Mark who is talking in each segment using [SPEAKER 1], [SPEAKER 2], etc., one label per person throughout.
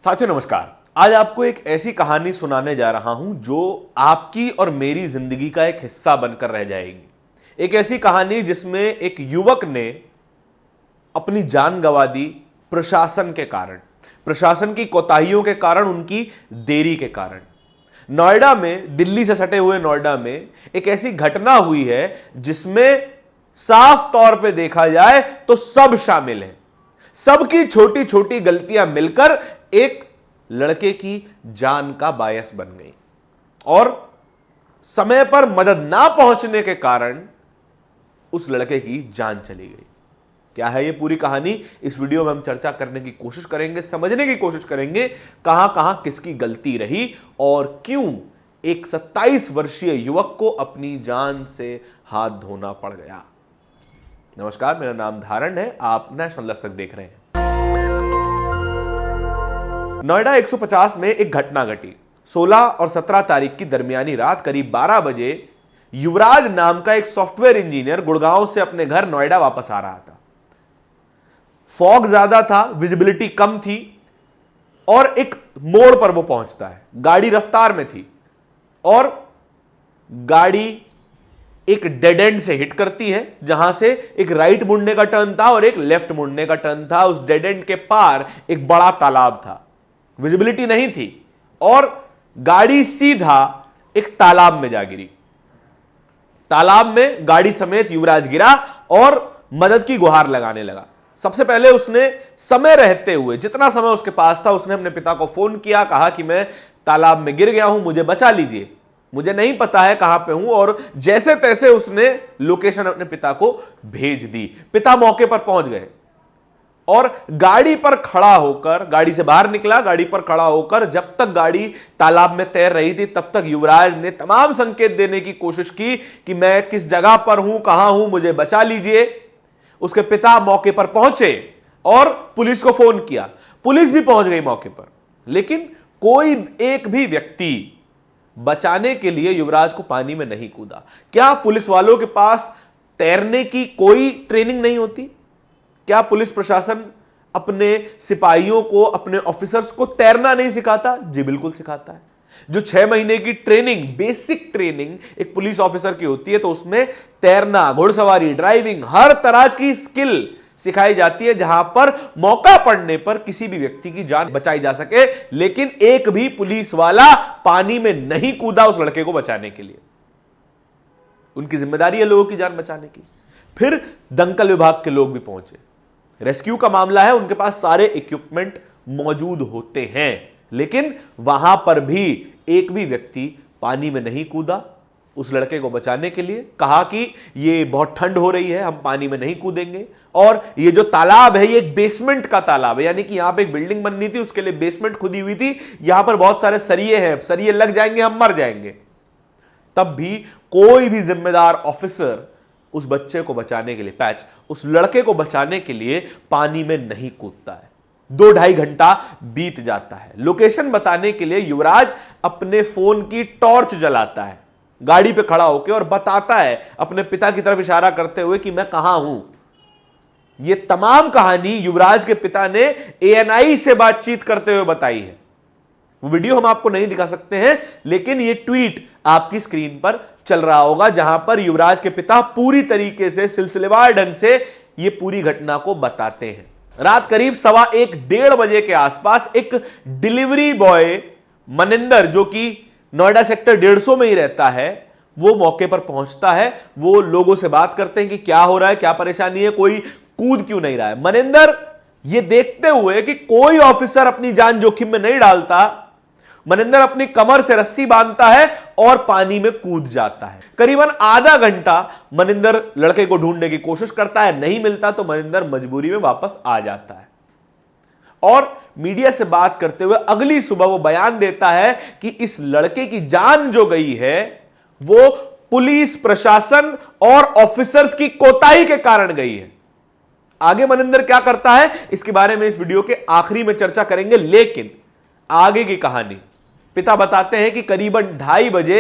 [SPEAKER 1] साथियों नमस्कार। आज आपको एक ऐसी कहानी सुनाने जा रहा हूं जो आपकी और मेरी जिंदगी का एक हिस्सा बनकर रह जाएगी। एक ऐसी कहानी जिसमें एक युवक ने अपनी जान गंवा दी प्रशासन के कारण, प्रशासन की कोताहियों के कारण, उनकी देरी के कारण। नोएडा में, दिल्ली से सटे हुए नोएडा में एक ऐसी घटना हुई है जिसमें साफ तौर पे देखा जाए तो सब शामिल हैं। सबकी छोटी छोटी गलतियां मिलकर एक लड़के की जान का बायस बन गई और समय पर मदद ना पहुंचने के कारण उस लड़के की जान चली गई। क्या है ये पूरी कहानी? इस वीडियो में हम चर्चा करने की कोशिश करेंगे, समझने की कोशिश करेंगे कहां कहां किसकी गलती रही और क्यों एक 27 वर्षीय युवक को अपनी जान से हाथ धोना पड़ गया। नमस्कार, मेरा नाम धारण है, आप नेशनल दस्तक देख रहे हैं। नोएडा 150 में एक घटना घटी। 16 और 17 तारीख की दरमियानी रात करीब 12 बजे युवराज नाम का एक सॉफ्टवेयर इंजीनियर गुड़गांव से अपने घर नोएडा वापस आ रहा था। फॉग ज्यादा था, विजिबिलिटी कम थी और एक मोड़ पर वो पहुंचता है। गाड़ी रफ्तार में थी और गाड़ी एक डेड एंड से हिट करती है, जहां से एक राइट मुड़ने का टर्न था और एक लेफ्ट मुड़ने का टर्न था। उस डेड एंड के पार एक बड़ा तालाब था, विजिबिलिटी नहीं थी और गाड़ी सीधा एक तालाब में जा गिरी। तालाब में गाड़ी समेत युवराज गिरा और मदद की गुहार लगाने लगा। सबसे पहले उसने समय रहते हुए, जितना समय उसके पास था, उसने अपने पिता को फोन किया, कहा कि मैं तालाब में गिर गया हूं, मुझे बचा लीजिए, मुझे नहीं पता है कहां पे हूं। और जैसे तैसे उसने लोकेशन अपने पिता को भेज दी। पिता मौके पर पहुंच गए और गाड़ी पर खड़ा होकर, गाड़ी से बाहर निकला, गाड़ी पर खड़ा होकर जब तक गाड़ी तालाब में तैर रही थी तब तक युवराज ने तमाम संकेत देने की कोशिश की कि मैं किस जगह पर हूं, कहां हूं, मुझे बचा लीजिए। उसके पिता मौके पर पहुंचे और पुलिस को फोन किया। पुलिस भी पहुंच गई मौके पर, लेकिन कोई एक भी व्यक्ति बचाने के लिए युवराज को पानी में नहीं कूदा। क्या पुलिस वालों के पास तैरने की कोई ट्रेनिंग नहीं होती? क्या पुलिस प्रशासन अपने सिपाहियों को, अपने ऑफिसर्स को तैरना नहीं सिखाता? जी बिल्कुल सिखाता है। जो 6 महीने की ट्रेनिंग, बेसिक ट्रेनिंग एक पुलिस ऑफिसर की होती है, तो उसमें तैरना, घुड़सवारी, ड्राइविंग, हर तरह की स्किल सिखाई जाती है जहां पर मौका पड़ने पर किसी भी व्यक्ति की जान बचाई जा सके। लेकिन एक भी पुलिस वाला पानी में नहीं कूदा उस लड़के को बचाने के लिए। उनकी जिम्मेदारी है लोगों की जान बचाने की। फिर दंकल विभाग के लोग भी पहुंचे। रेस्क्यू का मामला है, उनके पास सारे इक्विपमेंट मौजूद होते हैं, लेकिन वहां पर भी एक भी व्यक्ति पानी में नहीं कूदा उस लड़के को बचाने के लिए। कहा कि ये बहुत ठंड हो रही है, हम पानी में नहीं कूदेंगे। और ये जो तालाब है, ये एक बेसमेंट का तालाब है, यानी कि यहां पे एक बिल्डिंग बननी थी, उसके लिए बेसमेंट खुदी हुई थी। यहां पर बहुत सारे सरिये हैं, सरिये लग जाएंगे, हम मर जाएंगे। तब भी कोई भी जिम्मेदार ऑफिसर उस बच्चे को बचाने के लिए, उस लड़के को बचाने के लिए पानी में नहीं कूदता है। 2-2.5 घंटा बीत जाता है। लोकेशन बताने के लिए युवराज अपने फोन की टॉर्च जलाता है गाड़ी पे खड़ा होकर और बताता है अपने पिता की तरफ इशारा करते हुए कि मैं कहां हूं। यह तमाम कहानी युवराज के पिता ने एएनआई से बातचीत करते हुए बताई है। वो वीडियो हम आपको नहीं दिखा सकते हैं, लेकिन यह ट्वीट आपकी स्क्रीन पर चल रहा होगा जहां पर युवराज के पिता पूरी तरीके से, सिलसिलेवार ढंग से यह पूरी घटना को बताते हैं। रात करीब 1:15-1:30 बजे के आसपास एक डिलीवरी बॉय मनिंदर, जो कि नोएडा सेक्टर 150 में ही रहता है, वो मौके पर पहुंचता है। वो लोगों से बात करते हैं कि क्या हो रहा है, क्या परेशानी है, कोई कूद क्यों नहीं रहा है। मनिंदर ये देखते हुए कि कोई ऑफिसर अपनी जान जोखिम में नहीं डालता, मनिंदर अपनी कमर से रस्सी बांधता है और पानी में कूद जाता है। करीबन आधा घंटा मनिंदर लड़के को ढूंढने की कोशिश करता है, नहीं मिलता तो मनिंदर मजबूरी में वापस आ जाता है और मीडिया से बात करते हुए अगली सुबह वो बयान देता है कि इस लड़के की जान जो गई है वो पुलिस प्रशासन और ऑफिसर्स की कोताही के कारण गई है। आगे मनिंदर क्या करता है इसके बारे में इस वीडियो के आखिरी में चर्चा करेंगे, लेकिन आगे की कहानी, पिता बताते हैं कि करीबन 2:30 बजे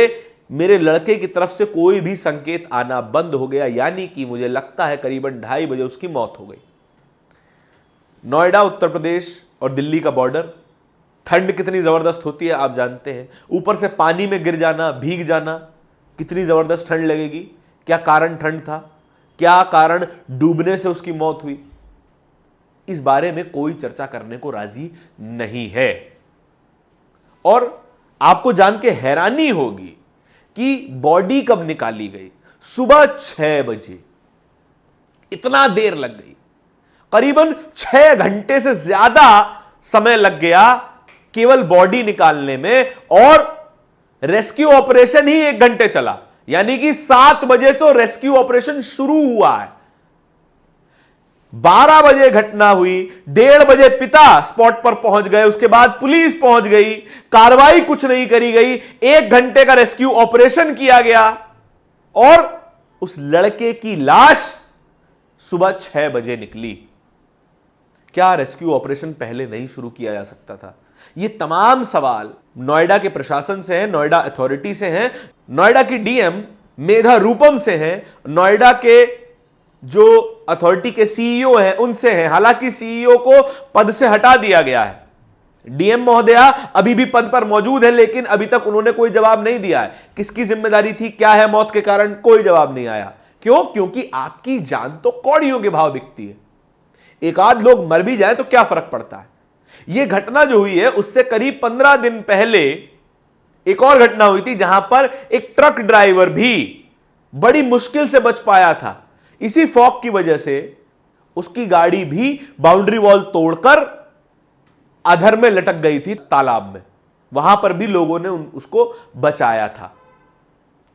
[SPEAKER 1] मेरे लड़के की तरफ से कोई भी संकेत आना बंद हो गया, यानी कि मुझे लगता है करीबन 2:30 बजे उसकी मौत हो गई। नोएडा उत्तर प्रदेश और दिल्ली का बॉर्डर, ठंड कितनी जबरदस्त होती है आप जानते हैं, ऊपर से पानी में गिर जाना, भीग जाना, कितनी जबरदस्त ठंड लगेगी। क्या कारण ठंड था, क्या कारण डूबने से उसकी मौत हुई, इस बारे में कोई चर्चा करने को राजी नहीं है। और आपको जान के हैरानी होगी कि बॉडी कब निकाली गई, सुबह 6 बजे। इतना देर लग गई, करीबन 6 घंटे से ज्यादा समय लग गया केवल बॉडी निकालने में, और रेस्क्यू ऑपरेशन ही 1 घंटे चला। यानी कि 7 बजे तो रेस्क्यू ऑपरेशन शुरू हुआ है, 12 बजे घटना हुई, 1:30 बजे पिता स्पॉट पर पहुंच गए, उसके बाद पुलिस पहुंच गई, कार्रवाई कुछ नहीं करी गई, 1 घंटे का रेस्क्यू ऑपरेशन किया गया, और उस लड़के की लाश सुबह 6 बजे निकली। क्या रेस्क्यू ऑपरेशन पहले नहीं शुरू किया जा सकता था? ये तमाम सवाल नोएडा के प्रशासन से हैं, नोएडा अथॉरिटी से हैं, नोएडा की डीएम मेधा रूपम से हैं, नोएडा के जो अथॉरिटी के सीईओ हैं उनसे हैं। हालांकि सीईओ को पद से हटा दिया गया है, डीएम महोदया अभी भी पद पर मौजूद है, लेकिन अभी तक उन्होंने कोई जवाब नहीं दिया है। किसकी जिम्मेदारी थी, क्या है मौत के कारण, कोई जवाब नहीं आया। क्यों? क्योंकि आपकी जान तो कौड़ियों के भाव बिकती है। एक आध लोग मर भी जाए तो क्या फर्क पड़ता है। यह घटना जो हुई है उससे करीब 15 दिन पहले एक और घटना हुई थी, जहां पर एक ट्रक ड्राइवर भी बड़ी मुश्किल से बच पाया था। इसी फॉग की वजह से उसकी गाड़ी भी बाउंड्री वॉल तोड़कर अधर में लटक गई थी तालाब में। वहां पर भी लोगों ने उसको बचाया था।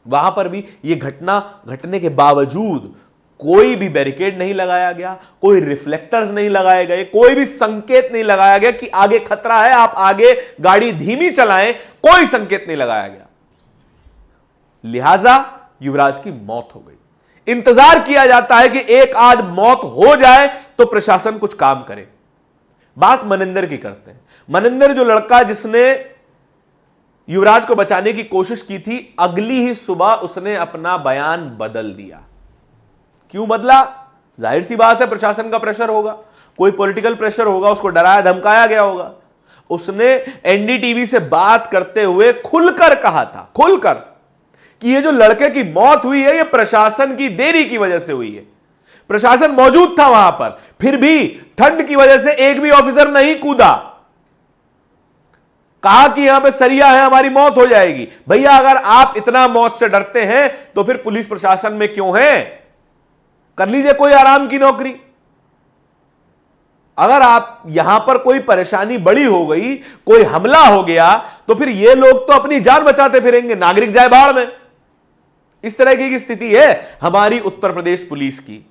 [SPEAKER 1] वहां पर भी यह घटना घटने के बावजूद कोई भी बैरिकेड नहीं लगाया गया, कोई रिफ्लेक्टर्स नहीं लगाए गए, कोई भी संकेत नहीं लगाया गया कि आगे खतरा है, आप आगे गाड़ी धीमी चलाएं, कोई संकेत नहीं लगाया गया। लिहाजा युवराज की मौत हो गई। इंतजार किया जाता है कि एक आध मौत हो जाए तो प्रशासन कुछ काम करे। बात मनिंदर की करते हैं। मनिंदर जो लड़का जिसने युवराज को बचाने की कोशिश की थी, अगली ही सुबह उसने अपना बयान बदल दिया। क्यों बदला? जाहिर सी बात है, प्रशासन का प्रेशर होगा, कोई पॉलिटिकल प्रेशर होगा, उसको डराया धमकाया गया होगा। उसने एनडीटीवी से बात करते हुए खुलकर कहा था, खुलकर, कि ये जो लड़के की मौत हुई है ये प्रशासन की देरी की वजह से हुई है। प्रशासन मौजूद था वहां पर, फिर भी ठंड की वजह से एक भी ऑफिसर नहीं कूदा। कहा कि यहां पे सरिया है, हमारी मौत हो जाएगी। भैया अगर आप इतना मौत से डरते हैं तो फिर पुलिस प्रशासन में क्यों हैं? कर लीजिए कोई आराम की नौकरी। अगर आप यहां पर कोई परेशानी बड़ी हो गई, कोई हमला हो गया, तो फिर ये लोग तो अपनी जान बचाते फिरेंगे, नागरिक जाए बाढ़ में। इस तरह की स्थिति है हमारी उत्तर प्रदेश पुलिस की।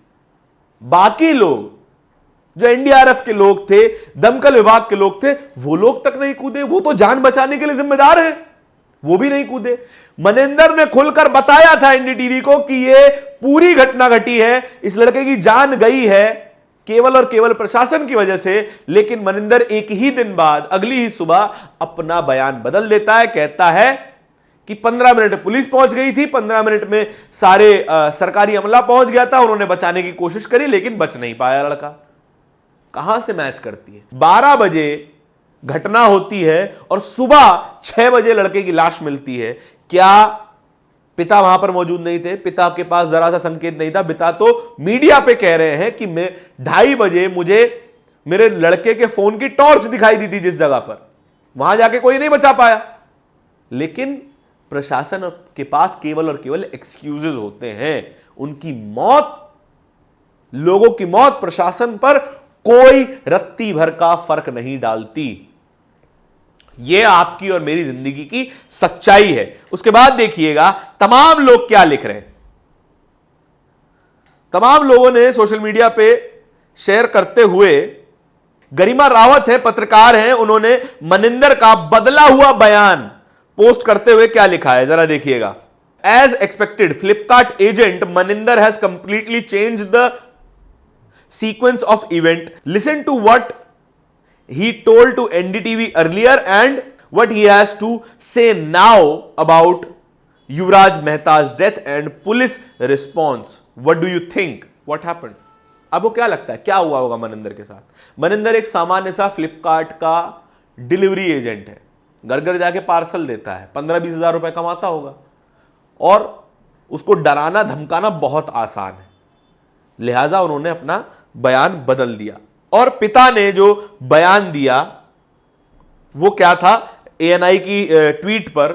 [SPEAKER 1] बाकी लोग जो एनडीआरएफ के लोग थे, दमकल विभाग के लोग थे, वो लोग तक नहीं कूदे। वो तो जान बचाने के लिए जिम्मेदार हैं, वो भी नहीं कूदे। मनिंदर ने खुलकर बताया था एनडीटीवी को कि ये पूरी घटना घटी है, इस लड़के की जान गई है केवल और केवल प्रशासन की वजह से। लेकिन मनिंदर एक ही दिन बाद, अगली ही सुबह अपना बयान बदल देता है। कहता है कि 15 मिनट पुलिस पहुंच गई थी, 15 मिनट में सारे सरकारी अमला पहुंच गया था, उन्होंने बचाने की कोशिश करी लेकिन बच नहीं पाया लड़का। कहां से मैच करती है? 12 बजे घटना होती है और सुबह 6 बजे लड़के की लाश मिलती है। क्या पिता वहां पर मौजूद नहीं थे? पिता के पास जरा सा संकेत नहीं था। पिता तो मीडिया पे कह रहे हैं कि मैं 2:30 बजे मुझे मेरे लड़के के फोन की टॉर्च दिखाई दी थी जिस जगह पर, वहां जाके कोई नहीं बचा पाया। लेकिन प्रशासन के पास केवल और केवल एक्सक्यूजेज होते हैं। उनकी मौत, लोगों की मौत प्रशासन पर कोई रत्ती भर का फर्क नहीं डालती। यह आपकी और मेरी जिंदगी की सच्चाई है। उसके बाद देखिएगा तमाम लोग क्या लिख रहे हैं। तमाम लोगों ने सोशल मीडिया पे शेयर करते हुए, गरिमा रावत है, पत्रकार हैं, उन्होंने मनिंदर का बदला हुआ बयान पोस्ट करते हुए क्या लिखा है जरा देखिएगा। As expected, Flipkart agent Maninder has completely change the sequence of event. Listen to what he told to NDTV earlier and what he has to say now about Yuvraj Mehta's death and police response. What do you think? What happened? आपको क्या लगता है क्या हुआ होगा मनिंदर के साथ? मनिंदर एक सामान्य सा फ्लिपकार्ट का डिलीवरी एजेंट है, घर घर जाके पार्सल देता है, 15-20 हजार रुपए कमाता होगा और उसको डराना धमकाना बहुत आसान है। लिहाजा उन्होंने अपना बयान बदल दिया और पिता ने जो बयान दिया वो क्या था, ANI की ट्वीट पर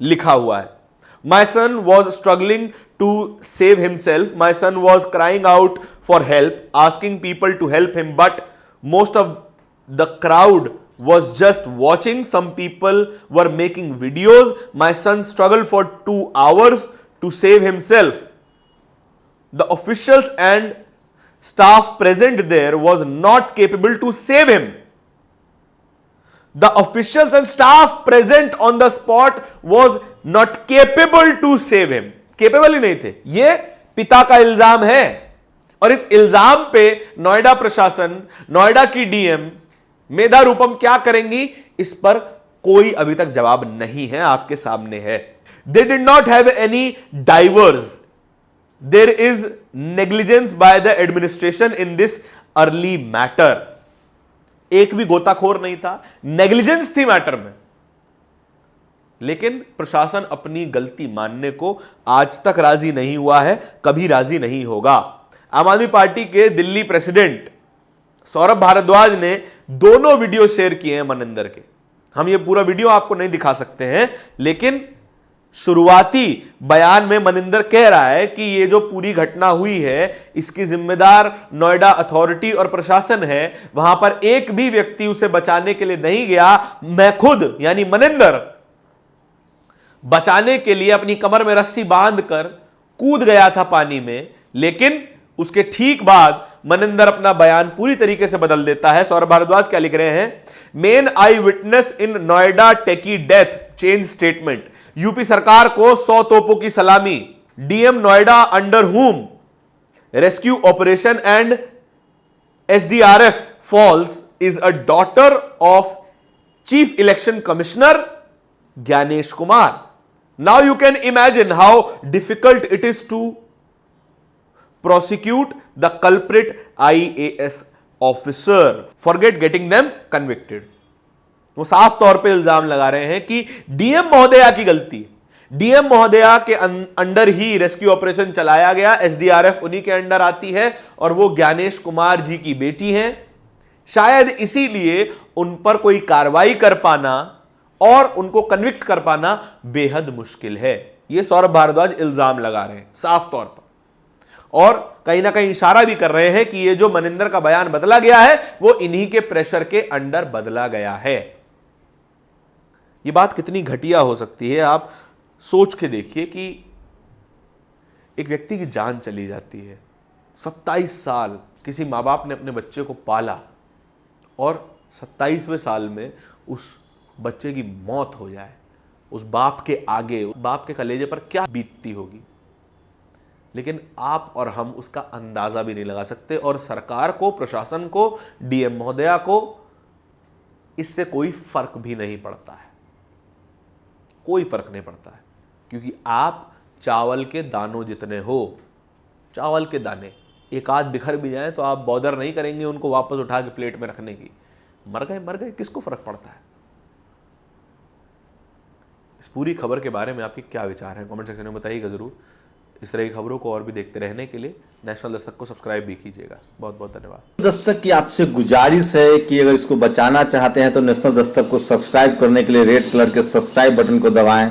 [SPEAKER 1] लिखा हुआ है, my son was struggling to save himself, my son was crying out for help, asking people to help him, but most of the crowd was just watching. Some people were making videos. My son struggled for 2 hours to save himself. The officials and staff present there was not capable to save him. The officials and staff present on the spot was not capable to save him. Capable ही नहीं थे। ये पिता का इल्जाम है और इस इल्जाम पे नोएडा प्रशासन, नोएडा की DM मेधा रूपम क्या करेंगी, इस पर कोई अभी तक जवाब नहीं है, आपके सामने है। They did not have any divers, there is negligence by the administration in this early matter. एक भी गोताखोर नहीं था, नेग्लिजेंस थी मैटर में, लेकिन प्रशासन अपनी गलती मानने को आज तक राजी नहीं हुआ है, कभी राजी नहीं होगा। आम आदमी पार्टी के दिल्ली प्रेसिडेंट सौरभ भारद्वाज ने दोनों वीडियो शेयर किए हैं मनिंदर के। हम ये पूरा वीडियो आपको नहीं दिखा सकते हैं, लेकिन शुरुआती बयान में मनिंदर कह रहा है कि ये जो पूरी घटना हुई है इसकी जिम्मेदार नोएडा अथॉरिटी और प्रशासन है, वहां पर एक भी व्यक्ति उसे बचाने के लिए नहीं गया। मैं खुद यानी मनिंदर बचाने के लिए अपनी कमर में रस्सी बांधकर कूद गया था पानी में, लेकिन उसके ठीक बाद मनिंदर अपना बयान पूरी तरीके से बदल देता है। सौरभ भारद्वाज क्या लिख रहे हैं, main eyewitness in Noida techie death change statement, UP सरकार को 100 तोपों की सलामी, DM नोएडा under whom rescue operation and SDRF falls is a daughter of chief election commissioner Gyanesh Kumar. Now you can imagine how difficult it is to prosecute the culprit IAS officer, forget getting them convicted। वो साफ तौर पे इल्जाम लगा रहे हैं कि DM महोदया की गलती है, DM महोदया के अंडर ही रेस्क्यू ऑपरेशन चलाया गया, SDRF उन्हीं के अंडर आती है और वो ज्ञानेश कुमार जी की बेटी हैं, शायद इसीलिए उन पर कोई कार्रवाई कर पाना और उनको कन्विक्ट कर पाना बेहद मुश्किल है। ये सौरभ भारद्वाज इल्जाम लगा रहे हैं साफ तौर पर, और कहीं ना कहीं इशारा भी कर रहे हैं कि ये जो मनिंदर का बयान बदला गया है वो इन्हीं के प्रेशर के अंडर बदला गया है। ये बात कितनी घटिया हो सकती है, आप सोच के देखिए कि एक व्यक्ति की जान चली जाती है, 27 साल किसी माँ बाप ने अपने बच्चे को पाला और 27वें साल में उस बच्चे की मौत हो जाए, उस बाप के आगे, उस बाप के कलेजे पर क्या बीतती होगी। लेकिन आप और हम उसका अंदाजा भी नहीं लगा सकते, और सरकार को, प्रशासन को, DM महोदया को इससे कोई फर्क भी नहीं पड़ता है, कोई फर्क नहीं पड़ता है, क्योंकि आप चावल के दानों जितने हो। चावल के दाने एक आध बिखर भी जाए तो आप बॉदर नहीं करेंगे उनको वापस उठा के प्लेट में रखने की। मर गए, किसको फर्क पड़ता है। इस पूरी खबर के बारे में आपके क्या विचार हैं, कमेंट सेक्शन में बताइएगा जरूर। इस तरह की खबरों को और भी देखते रहने के लिए नेशनल दस्तक को सब्सक्राइब भी कीजिएगा। बहुत बहुत धन्यवाद।
[SPEAKER 2] दस्तक की आपसे गुजारिश है कि अगर इसको बचाना चाहते हैं तो नेशनल दस्तक को सब्सक्राइब करने के लिए रेड कलर के सब्सक्राइब बटन को दबाएं,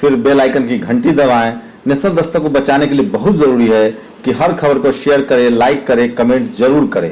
[SPEAKER 2] फिर बेल आइकन की घंटी दबाएं। नेशनल दस्तक को बचाने के लिए बहुत जरूरी है कि हर खबर को शेयर करें, लाइक करें, कमेंट जरूर करें।